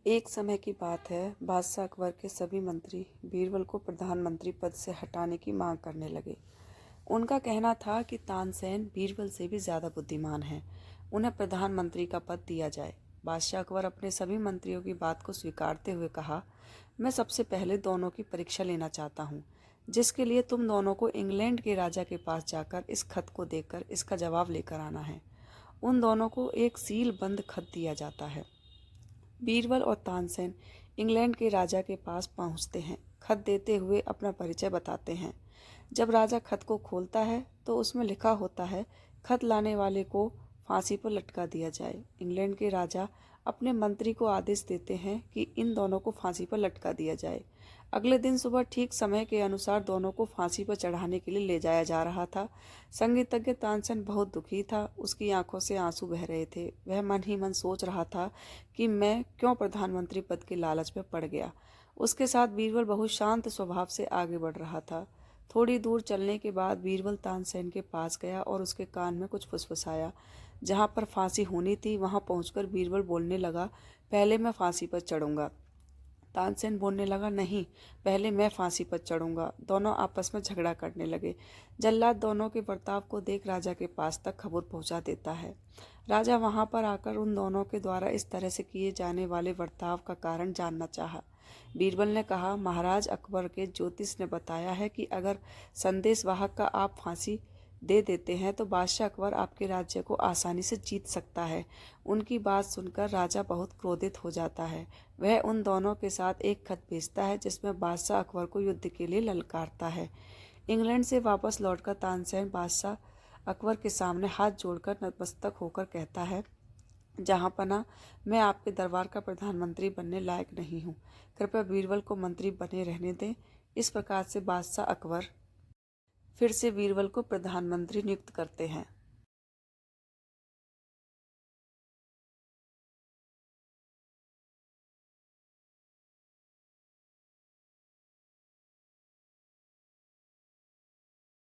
एक समय की बात है, बादशाह अकबर के सभी मंत्री बीरबल को प्रधानमंत्री पद से हटाने की मांग करने लगे। उनका कहना था कि तानसेन बीरबल से भी ज़्यादा बुद्धिमान है, उन्हें प्रधानमंत्री का पद दिया जाए। बादशाह अकबर अपने सभी मंत्रियों की बात को स्वीकारते हुए कहा, मैं सबसे पहले दोनों की परीक्षा लेना चाहता हूँ, जिसके लिए तुम दोनों को इंग्लैंड के राजा के पास जाकर इस खत को देकर इसका जवाब लेकर आना है। उन दोनों को एक सील बंद खत दिया जाता है। बीरबल और तानसेन इंग्लैंड के राजा के पास पहुंचते हैं। खत देते हुए अपना परिचय बताते हैं। जब राजा खत को खोलता है तो उसमें लिखा होता है, खत लाने वाले को फांसी पर लटका दिया जाए। इंग्लैंड के राजा अपने मंत्री को आदेश देते हैं कि इन दोनों को फांसी पर लटका दिया जाए। अगले दिन सुबह ठीक समय के अनुसार दोनों को फांसी पर चढ़ाने के लिए ले जाया जा रहा था। संगीतज्ञ तानसेन बहुत दुखी था, उसकी आंखों से आंसू बह रहे थे। वह मन ही मन सोच रहा था कि मैं क्यों प्रधानमंत्री पद के लालच में पड़ गया। उसके साथ बीरबल बहुत शांत स्वभाव से आगे बढ़ रहा था। थोड़ी दूर चलने के बाद बीरबल तानसेन के पास गया और उसके कान में कुछ फुसफुसाया। जहाँ पर फांसी होनी थी वहाँ पहुंचकर बीरबल बोलने लगा, पहले मैं फांसी पर चढ़ूंगा। तानसेन बोलने लगा, नहीं, पहले मैं फांसी पर चढ़ूंगा। दोनों आपस में झगड़ा करने लगे। जल्लाद दोनों के बर्ताव को देख राजा के पास तक खबर पहुंचा देता है। राजा वहां पर आकर उन दोनों के द्वारा इस तरह से किए जाने वाले बर्ताव का कारण जानना चाहा। बीरबल ने कहा, महाराज अकबर के ज्योतिष ने बताया है कि अगर संदेशवाहक का आप फांसी दे देते हैं तो बादशाह अकबर आपके राज्य को आसानी से जीत सकता है। उनकी बात सुनकर राजा बहुत क्रोधित हो जाता है। वह उन दोनों के साथ एक खत भेजता है जिसमें बादशाह अकबर को युद्ध के लिए ललकारता है। इंग्लैंड से वापस लौटकर तानसेन बादशाह अकबर के सामने हाथ जोड़कर नतमस्तक होकर कहता है, जहाँ पना, मैं आपके दरबार का प्रधानमंत्री बनने लायक नहीं हूँ। कृपया बीरबल को मंत्री बने रहने दें। इस प्रकार से बादशाह अकबर फिर से बीरबल को प्रधानमंत्री नियुक्त करते हैं।